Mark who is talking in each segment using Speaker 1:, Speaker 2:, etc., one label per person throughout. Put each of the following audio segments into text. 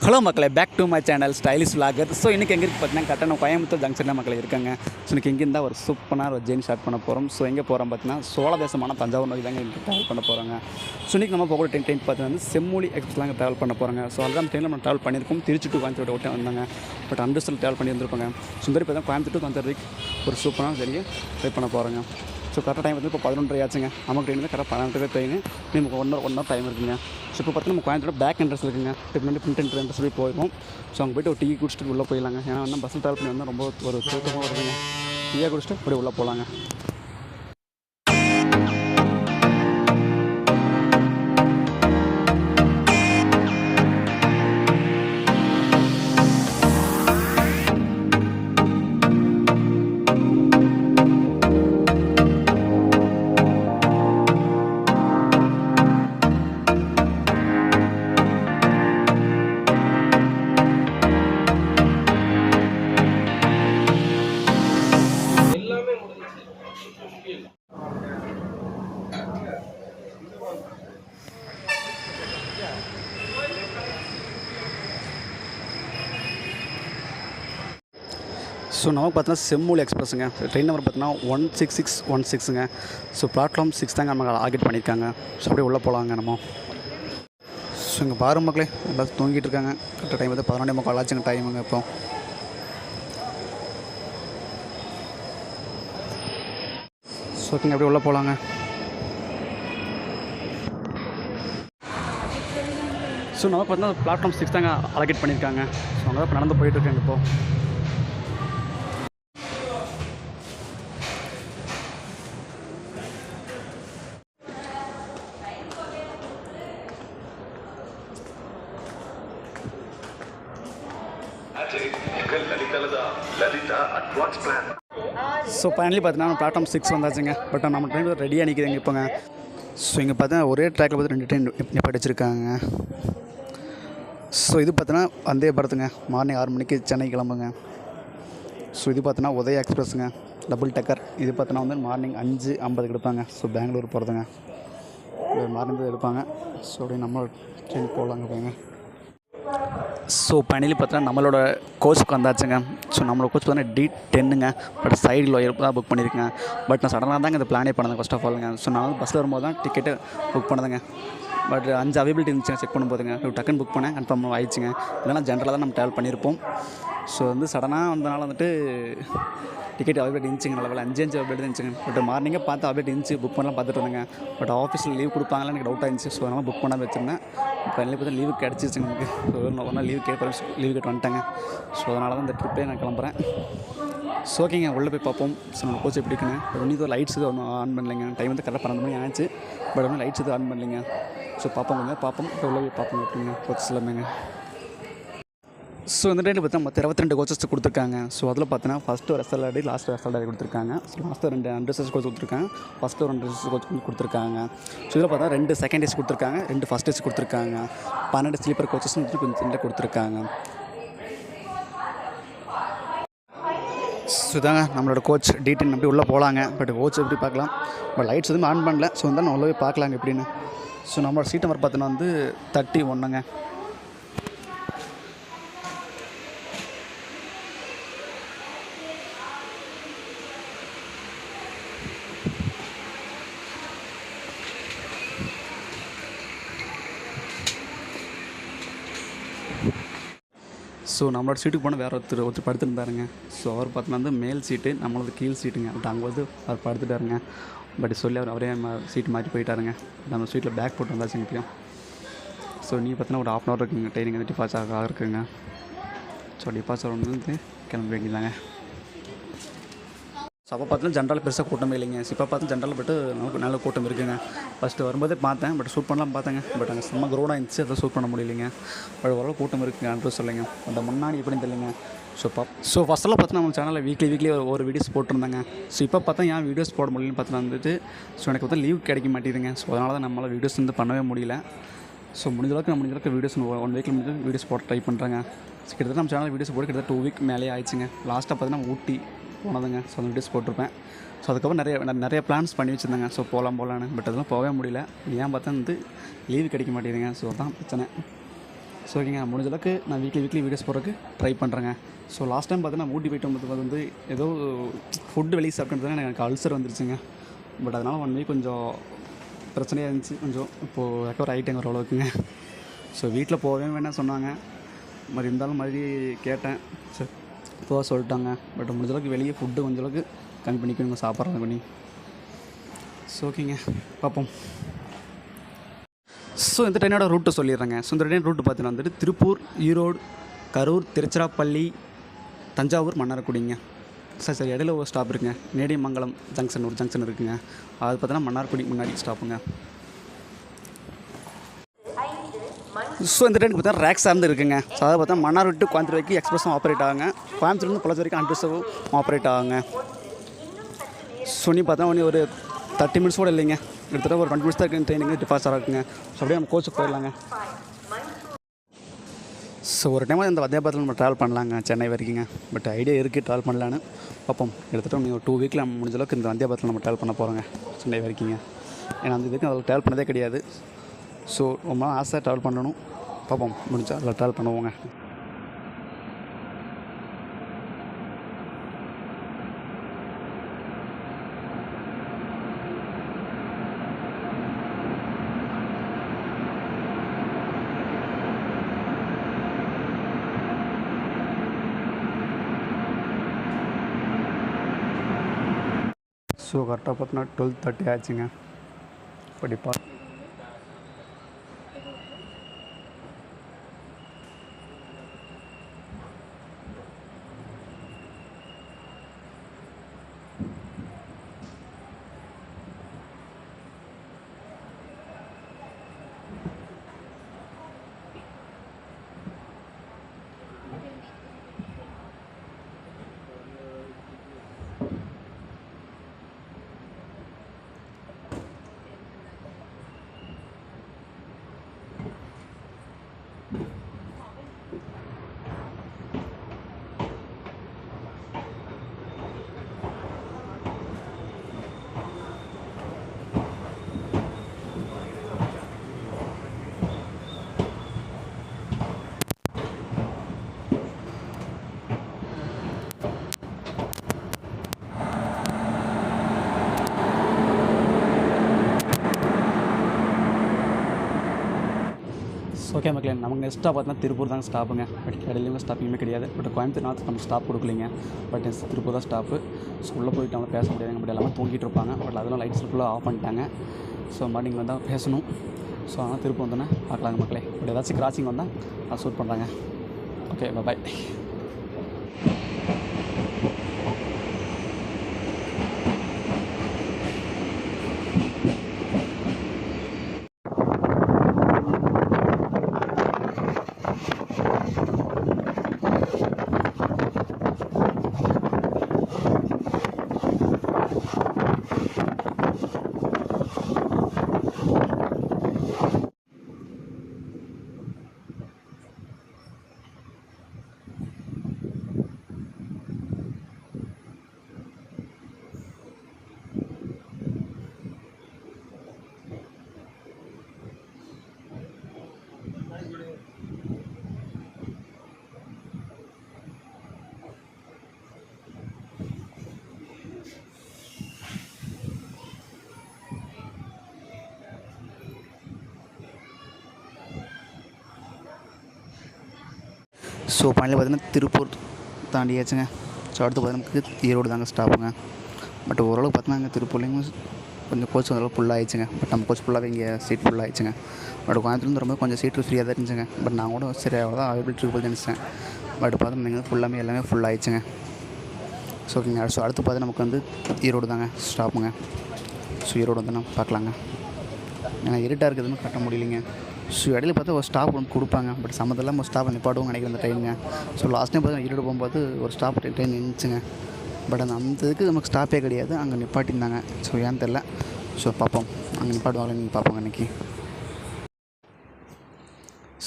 Speaker 1: Hello மக்களே, back to my channel stylish vlogger. So இன்றைக்கி எங்கே இருக்குது பார்த்தீங்கன்னா, கரெக்டாக நம்ம கோயம்புத்தூர் ஜங்ஷனில் மக்கள் இருக்காங்க. ஸோ இன்றைக்கி இங்கேருந்தா ஒரு சூப்பரான ஒரு ஜெர்னி ஸ்டார்ட் பண்ண போகிறோம். ஸோ எங்கே போகிறோம் பார்த்தீங்கன்னா, சோழ தேசமான தஞ்சாவூர் நோக்கி தாங்க இங்கே ட்ராவல் பண்ண போகிறாங்க. ஸோ இன்றைக்கி நம்ம போகிற ட்ரெயின் பார்த்தீங்கன்னா செம்மொழி எக்ஸ்பிரஸ்லாம் ட்ராவல் பண்ண போகிறாங்க. ஸோ அதுதான் ட்ரெயினில் நம்ம ட்ராவல் பண்ணியிருக்கோம். திருச்சி டு கோயம்புத்தூர் ஓட்டே வந்தாங்க. பட் அண்டர்ஸ்டில் ட்ராவல் பண்ணி வந்துருப்பாங்க. ஸோ இந்த பார்த்தா கோயம்புத்தூர் டு வந்ததுக்கு ஒரு சூப்பரான ஜெர்னியை ட்ரை பண்ண போகிறாங்க. ஸோ கரெக்டாக டைம் வந்து இப்போ 11:30 ஆச்சுங்க. நமக்கு ட்ரெயின் வந்து கரெக்டாக 12 ட்ரெயின். நமக்கு ஒன் ஹவர் டைம் இருக்குங்க. ஸோ இப்போ பார்த்தீங்கன்னா நம்ம கோயம்புத்தூர் பேக் என்ட்ரன்ஸ் இருக்குங்க. இப்போ ஃப்ரண்ட் என்ட்ரன்ஸ் போய் போயிடும். ஸோ அங்கே போய்ட்டு ஒரு டீ குடிச்சிட்டு உள்ளே போயிடலாங்க. ஏன்னா வந்து பஸ்ஸில் ட்ராவல் பண்ணி வந்தால் ரொம்ப ஒரு தூக்கமாக வருதுங்க. டீயாக குடிச்சிட்டு அப்படியே உள்ளே போகலாங்க. ஸோ நமக்கு பார்த்தீங்கன்னா செம்மொழி எக்ஸ்பிரஸுங்க. ட்ரெயின் நம்பர் பார்த்தீங்கன்னா 16616ங்க. ஸோ பிளாட்ஃபார்ம் 6 தாங்க நம்ம ஆர்கெட் பண்ணியிருக்காங்க. ஸோ அப்படியே உள்ளே போகலாங்க நம்ம. ஸோ இங்கே பாரு மக்களே, எல்லாத்தையும் தூங்கிட்டு இருக்காங்க. கரெக்டாக டைம் வந்து 11:45 ஆச்சுங்க டைமுங்க. இப்போ ஸோ ஓகேங்க, அப்படியே உள்ளே போகலாங்க. ஸோ நமக்கு பார்த்தீங்கன்னா பிளாட்ஃபார்ம் 6 தாங்க அலகேட் பண்ணியிருக்காங்க. ஸோ அங்கே தான் இப்போ நடந்து போயிட்டுருக்காங்க. இப்போது ஸோ ஃபைனலி பார்த்தீங்கன்னா பிளாட்ஃபார்ம் 6 வந்தாச்சுங்க. பட் நம்ம ட்ரெயின் ரெடியாக நிற்கிதுங்க இப்போங்க. ஸோ இங்கே பார்த்தீங்கன்னா ஒரே ட்ராக்கில் பார்த்து 2 ட்ரெயின் நிப்பாட்டி வச்சுருக்காங்க. ஸோ இது பார்த்தீங்கன்னா வந்தே பாரத்துங்க. மார்னிங் 6 மணிக்கு சென்னை கிளம்புங்க. ஸோ இது பார்த்தீங்கன்னா உதயா எக்ஸ்பிரஸுங்க, டபுள் டக்கர். இது பார்த்தீங்கன்னா வந்து மார்னிங் 5:50 எடுப்பாங்க. ஸோ பெங்களூர் போகிறதுங்க. மார்னிங் எடுப்பாங்க. ஸோ அப்படியே நம்ம ட்ரெயின் போகலாங்க போங்க. ஸோ ஃபைனலி பார்த்தீங்கன்னா நம்மளோட கோச்சுக்கு வந்தாச்சுங்க. ஸோ நம்மளோட கோச் பார்த்தீங்கன்னா D10ங்க. பட் சைடில் தான் புக் பண்ணியிருக்கேங்க. பட் நான் சடனாக தாங்க இந்த பிளானே பண்ணேன் ஃபர்ஸ்ட் ஆஃப் ஆலுங்க. ஸோ நான் வந்து பஸ்ஸில் வரும்போது தான் டிக்கெட்டு புக் பண்ணதுங்க. பட் 5 அவைலபிலிட்டி இருந்துச்சுங்க செக் பண்ணும்போதுங்க. டக்குன்னு புக் பண்ணேன், கன்ஃபார்ம் ஆயிடுச்சுங்க. இல்லைனா ஜென்ரலாக தான் நம்ம ட்ராவல் பண்ணியிருப்போம். ஸோ வந்து சடனாக வந்தனால வந்துட்டு டிக்கெட் அவைலபிலிட்டி இருந்துச்சுங்க. நல்ல 5 அவைலபிலிட்டி இருந்துச்சுங்க. பட் மார்னிங்கே பார்த்து அவைலபிலிட்டி இருந்துச்சு, புக் பண்ணலாம் பார்த்துட்டு இருந்தேங்க. பட் ஆஃபீஸில் லீவ் கொடுப்பாங்களா எனக்கு டவுட்டாக இருந்துச்சு. ஸோ அதனால் புக் பண்ணாமல் வச்சுருந்தேன். ஃபைனலி பார்த்தா லீவு கிடச்சிச்சுங்க நமக்கு. ஸோ ஒரு நாள் லீவ் கேட்டு வந்துட்டேங்க. ஸோ அதனால தான் இந்த ட்ரிப்பே நான் கிளம்புறேன். ஸோ ஓகேங்க, உள்ளே போய் பார்ப்போம். ஸோ நம்ம கோச் எப்படி இருக்குன்னு. இன்னும் லைட்ஸ் இது ஒன்றும் ஆன் பண்ணலைங்க. டைம் வந்து கரெக்டாக 12 மணி ஆச்சு. பட் ஒன்றும் லைட்ஸ் இது ஆன் பண்ணலைங்க. ஸோ பார்ப்போம் உள்ளே போய் பார்ப்போம் எப்படிங்க கோச்சஸ் எல்லாமேங்க. ஸோ இந்த ட்ரெயினில் பார்த்தா மொத்தம் 22 கோச்சஸ் கொடுத்துருக்காங்க. ஸோ அதில் பார்த்தீங்கன்னா ஃபஸ்ட்டு ஒரு SLRD, லாஸ்ட்டு SLRD கொடுத்துருக்காங்க. ஸோ லாஸ்ட்டு 2 அண்டர்ஸ்டேஜ் கோச் கொடுத்துருக்காங்க. ஃபஸ்ட்டு ஒரு அண்டர்ஸ்டேஜ் கோச் கொடுத்துருக்காங்க. ஸோ இதில் பார்த்தா 2 செகண்ட் ஏசி கொடுத்துருக்காங்க, 2 ஃபஸ்ட் ஏசி கொடுத்துருக்காங்க, 12 ஸ்லீப்பர் கோச்சஸ் கொஞ்சம் கொடுத்துருக்காங்க. ஸோ இதாங்க நம்மளோட கோச் D10. அப்படி உள்ளே போகலாங்க. பட் கோச் எப்படி பார்க்கலாம். பட் லைட்ஸ் எதுவும் ஆன் பண்ணல. ஸோ வந்து நான் உள்ளே போய் பார்க்கலாங்க எப்படின்னு. ஸோ நம்மளோட சீட் நம்பர் பார்த்தீங்கன்னா வந்து 31ங்க. ஸோ நம்மளோட சீட்டுக்கு போனால் வேறு ஒருத்தர் படுத்துருந்தாருங்க. ஸோ அவர் பார்த்தீங்கன்னா வந்து மேல் சீட்டு, நம்மளது கீழ் சீட்டுங்க. பட் அங்கே வந்து அவர் படுத்துட்டாருங்க. பட் சொல்லி அவரே சீட்டு மாற்றி போயிட்டாருங்க. நம்ம சீட்டில் பேக் போட்டு வந்தாச்சுங்க இப்போயும். ஸோ நீ பார்த்தீங்கன்னா ஒரு 1/2 hour இருக்குங்க ட்ரெயினிங் வந்து டிபார்ச்சர் இருக்குங்க. ஸோ டிபார்ச்சர் வந்து கிளம்ப வேண்டியதாங்க. ஸோ அப்போ பார்த்தீங்கன்னா ஜென்ரல் பெருசாக கூட்டமே இல்லைங்க. இப்போ பார்த்து ஜென்ரல் பட்டு நமக்கு நல்ல கூட்டம் இருக்குங்க. ஃபஸ்ட்டு வரும்போதே பார்த்தேன், பட் ஷூட் பண்ணலாம் பார்த்தேங்க. பட் அங்கே செம்ம க்ரௌடாக இருந்துச்சு, அதை ஷூட் பண்ண முடியலைங்க. பட் ஓரளவு கூட்டம் இருக்குங்க அன்று சொல்லுங்க. அந்த முன்னாடி எப்படின்னு தெரியலைங்க. ஸோ ஃபஸ்ட்டெல்லாம் பார்த்தா நம்ம சேனலில் வீக்லி ஒரு வீடியோஸ் போட்டிருந்தாங்க. ஸோ இப்போ பார்த்தா ஏன் வீடியோஸ் போட முடியலன்னு பார்த்தா வந்துட்டு ஸோ எனக்கு பார்த்தா லீவ் கிடைக்க மாட்டேங்குதுங்க. ஸோ அதனால தான் நம்மளால் வீடியோஸ் வந்து பண்ணவே முடியல. ஸோ முடிஞ்ச அளவுக்கு வீடியோஸ் 1 வீக்கில் முடிஞ்சு வீடியோஸ் போட ட்ரை பண்ணுறாங்க. கிட்டத்தட்ட நம்ம சேனல் வீடியோஸ் போட்டு கிட்டத்தட்ட 2 வீக் மேலே ஆயிடுச்சுங்க. லாஸ்ட்டாக பார்த்தீங்கன்னா ஊட்டி போனதுங்க. ஸோ அந்த வீடியோஸ் போட்டிருப்பேன். ஸோ அதுக்கப்புறம் நிறைய பிளான்ஸ் பண்ணி வச்சுருந்தாங்க. ஸோ போகலான்னு. பட் அதெல்லாம் போகவே முடியல. ஏன் பார்த்தா வந்து லீவு கிடைக்க மாட்டேங்குதுங்க. ஸோ அதான் பிரச்சனை. ஸோ ஓகேங்க, முடிஞ்ச அளவுக்கு நான் வீக்லி வீடியோஸ் போடுறதுக்கு ட்ரை பண்ணுறேங்க. ஸோ லாஸ்ட் டைம் பார்த்தீங்கன்னா ஊட்டி போய்ட்டு வந்து ஏதோ ஃபுட்டு வெளியே சாப்பிட்டுன்னு எனக்கு அல்சர் வந்துருச்சுங்க. பட் அதனால் 1 வீக் கொஞ்சம் பிரச்சனையாக இருந்துச்சு. கொஞ்சம் இப்போது ரெக்கவர் ஆகிட்டேங்க ஓரளவுக்குங்க. ஸோ வீட்டில் போகவே வேணாம் சொன்னாங்க. மாதிரி இருந்தாலும் மாதிரி கேட்டேன். சரி போக சொல்லிட்டாங்க. பட் முடிஞ்சளவுக்கு வெளியே ஃபுட்டு கொஞ்சளவுக்கு கம்மி பண்ணிக்கணுங்க, சாப்பிட்றது பண்ணி. ஸோ ஓகேங்க, பார்ப்போம். ஸோ இந்த ட்ரெயினோட ரூட்டு சொல்லிடுறேங்க. ஸோ இந்த ட்ரெயின் ரூட்டு பார்த்தீங்கன்னா வந்துட்டு திருப்பூர், ஈரோடு, கரூர், திருச்சிராப்பள்ளி, தஞ்சாவூர், மன்னார்குடிங்க. சரி இடையில ஒரு ஸ்டாப் இருக்குங்க, நேடியமங்கலம் ஜங்ஷன் ஒரு ஜங்ஷன் இருக்குங்க. அது பார்த்தீங்கன்னா மன்னார்குடி முன்னாடி ஸ்டாப்புங்க. ஸோ இந்த ட்ரெயினுக்கு பார்த்தா ரேக் சார்ந்து இருக்குங்க. ஸோ அதை பார்த்தா மன்னார் விட்டு கோயம்புத்தூர் வரைக்கும் எக்ஸ்பிரஸும் ஆப்ரேட் ஆகுங்க. கோயம்புத்தூர்லேருந்து பொள்ளாச்சி வரைக்கும் அன்ட்ரஸும் ஆப்ரேட் ஆகுங்க. ஸோ நீ பார்த்தா ஒரு 30 மினிட்ஸ் கூட இல்லைங்க, கிட்டத்தட்ட ஒரு 20 மினிட்ஸ் தான் இருக்குது ட்ரெயினுங்க டிஃபாஸ்டாக இருக்குங்க. ஸோ அப்படியே நம்ம கோச்சுக்கு போயிடலாங்க. ஸோ ஒரு டைம் இந்த வந்தே நம்ம ட்ராவல் பண்ணலாங்க சென்னை வரைக்குங்க. பட் ஐடியா இருக்குது ட்ராவல் பண்ணலான்னு. பார்ப்போம். கிட்டத்தட்ட ஒரு 2 வீக்கில் முடிஞ்ச அளவுக்கு இந்த வந்தே நம்ம ட்ராவல் பண்ண போகிறோங்க சென்னை வரைக்குங்க. ஏன்னா அந்த இதுக்கு அதில் ட்ராவல் பண்ணதே கிடையாது. ஸோ ரொம்ப ஆசை ட்ராவல் பண்ணணும். பார்ப்போம், முடிஞ்சால் அதில் ட்ராவல் பண்ணுவோங்க. ஸோ கரெக்டாக பார்த்தீங்கன்னா 12:30 ஆச்சுங்க. படிப்பா ஓகே மக்களே, நமக்கு நெக்ஸ்ட்டாக பார்த்தீங்கன்னா திருப்பூர் தாங்க ஸ்டாப்புங்க. பட் இடையிலையும் ஸ்டாப்பிங்குமே கிடையாது. பட் கோயம்புத்தூர் நார்த்து நம்ம ஸ்டாப் கொடுக்கலிங்க. பட் நெக்ஸ்ட் திருப்பூர் தான் ஸ்டாப்பு. ஸோ உள்ளே போயிட்டு அவங்க பேச முடியாதுங்க. பட் எல்லாமே தூங்கிட்டு இருப்பாங்க. பட் அதெல்லாம் லைட்ஸ் ஃபுல்லாக ஆஃப் பண்ணிட்டாங்க. ஸோ மார்னிங் வந்தால் பேசணும். ஸோ அதனால் திருப்பூர் வந்தோன்னே பார்க்கலாங்க மக்களே. பட் ஏதாச்சும் கிராசிங் வந்தால் அதை ஷூட் பண்ணுறாங்க. ஓகே, பாய். ஸோ ஃபைனலி பார்த்தீங்கன்னா திருப்பூர் தாண்டியாச்சுங்க. ஸோ அடுத்து பார்த்தீங்கன்னா ஈரோடு தாங்க ஸ்டாப்புங்க. பட் ஓரளவுக்கு பார்த்தீங்கன்னா திருப்பூர்லேயும் கொஞ்சம் கோச் ஓரளவுக்கு ஃபுல்லாக ஆயிடுச்சுங்க. பட் நம்ம கோச் ஃபுல்லாகவே இங்கே சீட் ஃபுல்லாக ஆயிடுச்சுங்க. பட் கோயம்புத்தூர்லேருந்து ரொம்ப கொஞ்சம் சீட்டு ஃப்ரீயாக தான் இருந்துச்சுங்க. பட் நான் கூட சரி அவ்வளோதான் அவைலபிலிட்டி இருக்குன்னு நினச்சேன். பட் பார்த்தீங்கன்னா ஃபுல்லாமே எல்லாமே ஃபுல் ஆயிடுச்சுங்க. ஸோ ஓகேங்க. ஸோ அடுத்து பார்த்தீங்கன்னா நமக்கு வந்து ஈரோடு தாங்க ஸ்டாப்புங்க. ஸோ ஈரோடு வந்து நம்ம பார்க்கலாங்க. ஏன்னா இருட்டாக இருக்குதுன்னு கட்ட முடியலைங்க. ஸோ இடையில பார்த்தா ஒரு ஸ்டாப் ஒன்று கொடுப்பாங்க. பட் சம்மந்தெல்லாம் ஒரு ஸ்டாப் நிப்பாடுவோம் நினைக்கிறேன் அந்த ட்ரெயினுங்க. ஸோ லாஸ்ட் டைம் பார்த்தா ஈரோடு போகும்போது ஒரு ஸ்டாப் ட்ரெயின் நின்றுச்சுங்க. பட் அந்த இதுக்கு நமக்கு ஸ்டாப்பே கிடையாது, அங்கே நிப்பாட்டியிருந்தாங்க. ஸோ ஏன்னு தெரில. ஸோ பார்ப்போம், அங்கே நிப்பாட்டுவாங்க நீங்கள் பார்ப்போங்க அன்றைக்கி.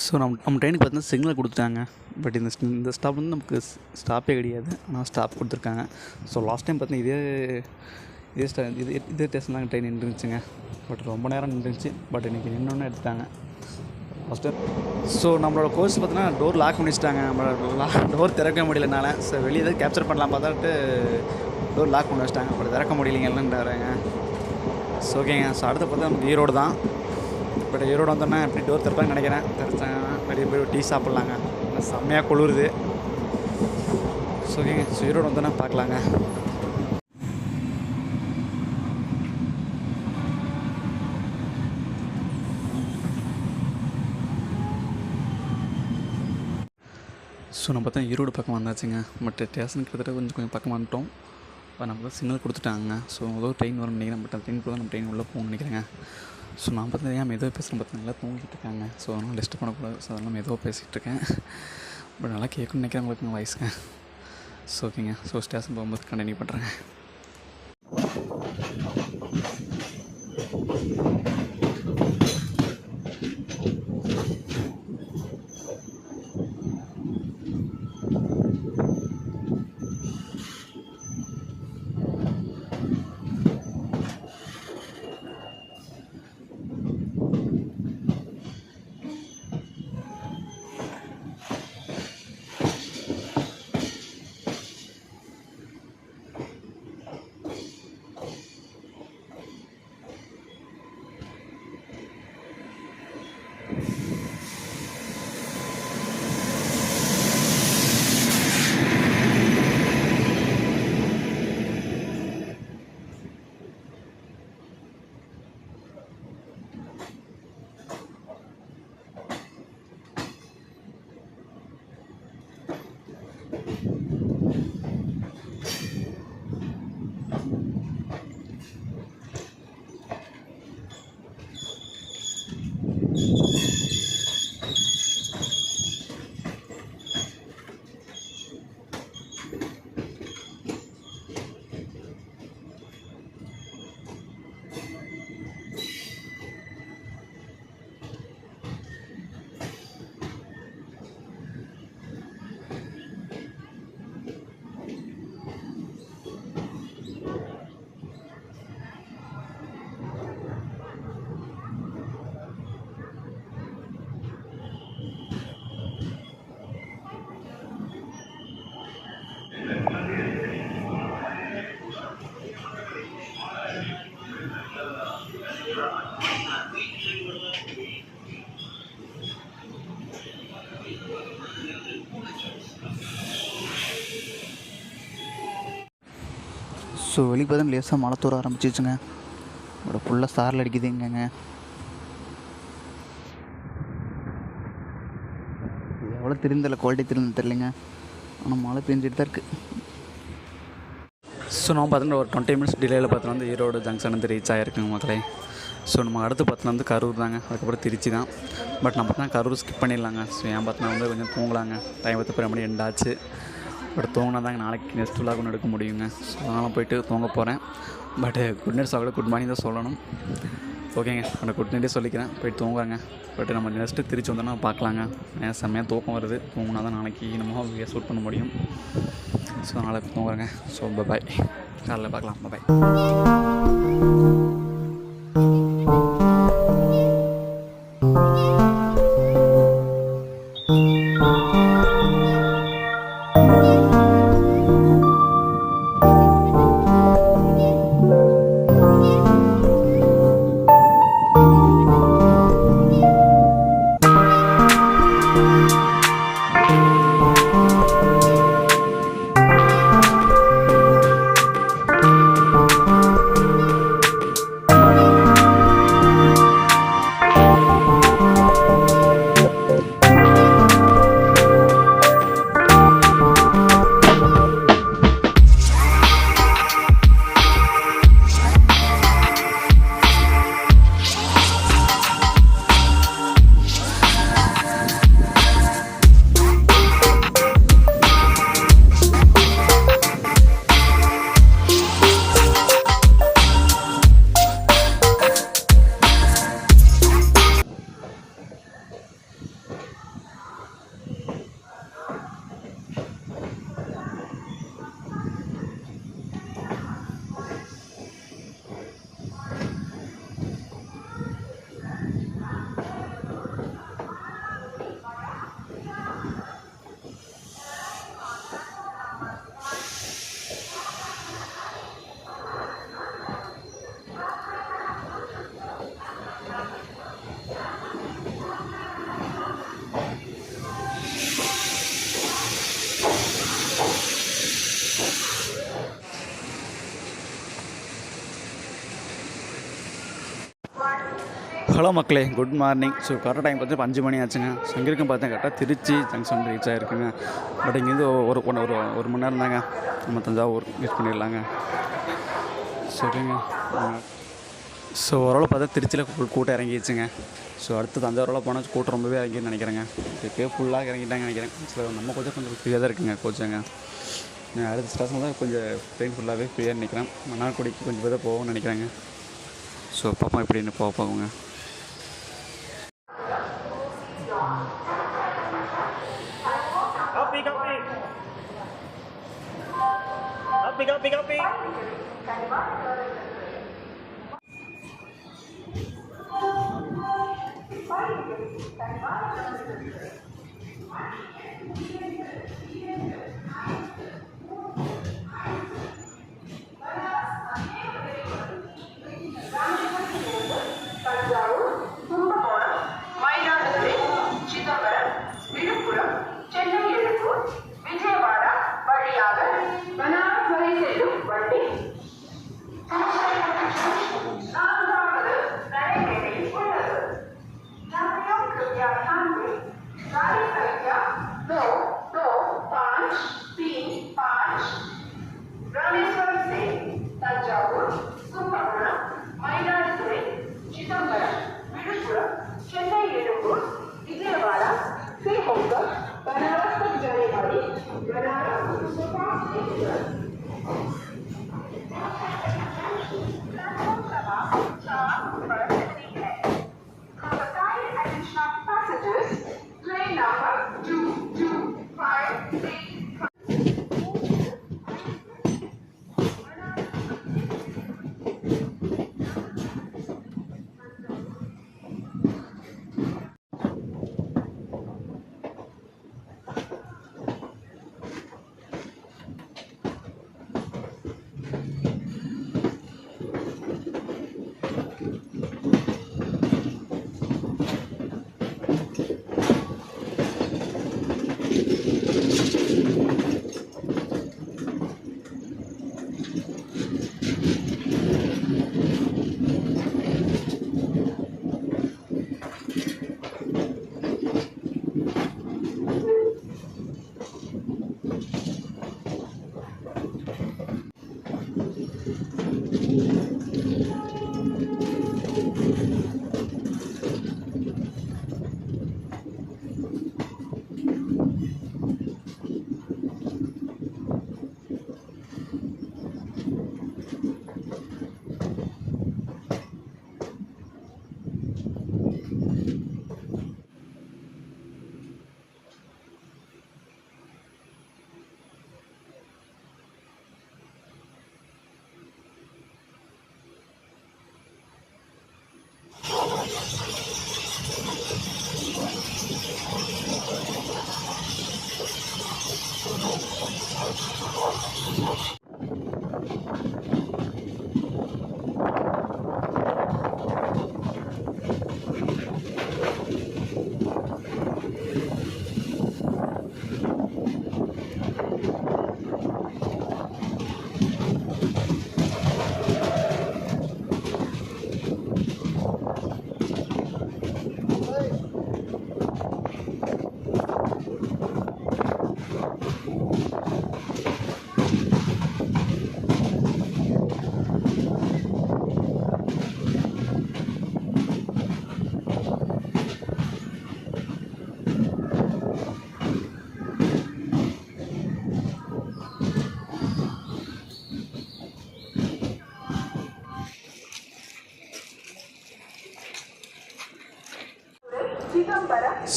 Speaker 1: ஸோ நம்ம ட்ரெயினுக்கு பார்த்தீங்கன்னா சிக்னல் கொடுத்துட்டாங்க. பட் இந்த ஸ்டாப் வந்து நமக்கு ஸ்டாப்பே கிடையாது, ஆனால் ஸ்டாப் கொடுத்துருக்காங்க. ஸோ லாஸ்ட் டைம் பார்த்தீங்கன்னா இதே ஸ்டேஷன் தான் ட்ரெயின் நின்றுச்சுங்க. பட் ரொம்ப நேரம் நின்றுச்சு. பட் இன்றைக்கி நின்னோன்னு எடுத்துட்டாங்க. ஃபஸ்ட்டு. ஸோ நம்மளோட கோர்ஸ் பார்த்தீங்கன்னா டோர் லாக் பண்ணி வச்சுட்டாங்க. நம்மளோட டோர் திறக்க முடியலனால ஸோ வெளியே எதாவது கேப்சர் பண்ணலாம் பார்த்தாட்டு டோர் லாக் பண்ணி வச்சிட்டாங்க. அப்புறம் திறக்க முடியலைங்க இல்லைன்றாங்க. ஸோ ஓகேங்க. ஸோ அடுத்து பார்த்தா நமக்கு ஈரோடு தான். பட் ஈரோடு வந்தோன்னா எப்படி டோர் திறப்பாங்கன்னு நினைக்கிறேன். திறச்சாங்கன்னா வெளியே போய் டீ சாப்பிட்லாங்க. செம்மையாக குளிருது. ஸோ ஓகேங்க. ஸோ ஈரோடு வந்தோன்னா பார்க்கலாங்க. ஸோ நம்ம பார்த்தா ஈரோடு பக்கம் வந்தாச்சுங்க. பட் ஸ்டேஷன் கிட்டத்தட்ட கொஞ்சம் பக்கம் வந்துட்டோம். இப்போ நமக்கு சிக்னல் கொடுத்துட்டாங்க. ஸோ ஏதோ ட்ரெயின் வரும்னு நினைக்கிறேன். பட் அந்த ட்ரெயின் கூட நம்ம ட்ரெயின் உள்ளே போகணும்னு நினைக்கிறேங்க. ஸோ நான் பார்த்தா ஏன் மெதுவாக பேசுகிறேன் பார்த்தீங்கன்னா தூங்கிட்டு இருக்காங்க. ஸோ அதனால் டிஸ்டர்ப் பண்ணக்கூடாது. ஸோ அதெல்லாம் மெதுவாக பேசிகிட்டு இருக்கேன். பட் நல்லா கேட்கணும்னு நினைக்கிறேன் உங்களுக்கு வாய்ஸுங்க. ஸோ ஓகேங்க. ஸோ ஸ்டேஷன் போகும்போது கண்டினியூ பண்ணுறேங்க. ஸோ வெளியே பார்த்தா லேசாக மழை தூர ஆரம்பிச்சிச்சுங்க. ஒரு ஃபுல்லாக சாரில் அடிக்குதுங்கங்க. எவ்வளோ தெரிந்தல குவாலிட்டி தெரிலைங்க. ஆனால் மழை பெஞ்சிட்டு தான் இருக்குது. ஸோ நம்ம பார்த்தீங்கன்னா ஒரு 20 மினிட்ஸ் டிலேயில் பார்த்தோன்னா வந்து ஈரோடு ஜங்ஷன் வந்து ரீச் ஆகிருக்குங்க மக்களே. ஸோ நம்ம அடுத்து பார்த்தோன்னா வந்து கரூர் தாங்க. அதுக்கப்புறம் திருச்சி தான். பட் நம்ம பார்த்தா கரூர் ஸ்கிப் பண்ணிடலாங்க. ஸோ ஏன் பார்த்தோன்னா வந்து கொஞ்சம் தூங்கலாங்க. Time 10 money எண்டாச்சு. பட் தூங்கினா தாங்க நாளைக்கு நெக்ஸ்ட் விலாக் ஒன்று எடுக்க முடியுங்க. ஸோ அதனால் போய்ட்டு தூங்க போகிறேன். பட் குட் நைட் சாப்பிட குட் மார்னிங் தான் சொல்லணும். ஓகேங்க. அந்த குட் நைட்டே சொல்லிக்கிறேன். போய்ட்டு தூங்குறாங்க. பட் நம்ம நெக்ஸ்ட்டு திருச்சி வந்தோன்னா பார்க்கலாங்க. ஏன் செம்மையாக தூக்கம் வருது. தூங்கினா தான் நாளைக்கு நம்ம ஷூட் பண்ண முடியும். ஸோ அதனால் தூங்குறேங்க. So bye. காலையில் பார்க்கலாம். பாய். ஹலோ மக்களே, குட் மார்னிங். ஸோ கரெக்டாக டைம் பார்த்து 5 மணி ஆச்சுங்க. ஸோ இங்கே இருக்கும் பார்த்தா கரெக்டாக திருச்சி ஜங்ஷன் ரீச் ஆகிருக்குங்க. பட் இங்கேருந்து ஒரு மணி நேரம் தாங்க நம்ம தஞ்சாவூர் யூஸ் பண்ணிடலாங்க. சரிங்க. ஸோ ஓரளவு பார்த்தா திருச்சியில் கூட்டம் இறங்கிடுச்சுங்க. ஸோ அடுத்து தஞ்சாவூரில் போனால் கூட்டம் ரொம்பவே இறங்கின்னு நினைக்கிறேங்க. இப்போயே ஃபுல்லாக இறங்கிட்டாங்க நினைக்கிறேன். ஸோ நம்ம கொஞ்சம் ஃப்ரீயாக தான் இருக்குங்க கோச்சுங்க. அடுத்த ஸ்டேஷனில் தான் கொஞ்சம் ட்ரெயின் ஃபுல்லாகவே ஃப்ரீயாக நினைக்கிறேன். மன்னார்குடிக்கு கொஞ்சம் பேர் போகும்னு நினைக்கிறேங்க. ஸோ பாப்பா எப்படின்னு போவாங்க.
Speaker 2: Copy. தஞ்சாவூர், கும்பகோணம், மயிலாடுதுறை, சிதம்பரம், விழுப்புரம், சென்னை எழும்பூர், விஜயவாடா வழியாக பனாரஸ் வரை செல்லும் வண்டி 4வது நடைமேடையில் உள்ளது. गाड़ी संख्या 225 रामेश्वरम से तंजावुर, कुंभकोणम, मयिलादुतुरै, चिदंबरम, विलुपुरम, चेन्नई एलुम्बूर, विजयवाड़ा से होकर बनारस तक जाने वाली Banaras superfast express train number 2253.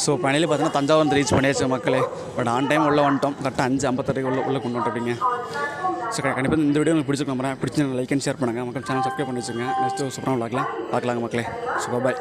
Speaker 1: So finally பார்த்தீங்கன்னா தஞ்சாவூர் ரீச் பண்ணியாச்சு மக்களே. பட் ஆன் டைம் உள்ளே வந்துட்டோம். கரெக்டாக 5:58 உள்ளே கொண்டு வந்துட்டீங்க. ஸோ கண்டிப்பாக இந்த வீடியோ உங்களுக்கு பிடிச்சிருக்கோம். பிடிச்சி லைக் அண்ட் ஷேர் பண்ணுங்கள். மக்கள் சேனல் சப்ஸ்கிரைப் பண்ணி வச்சுங்க. நெக்ஸ்ட்டு சூப்பராக பார்க்கலாங்க மக்களே. So bye.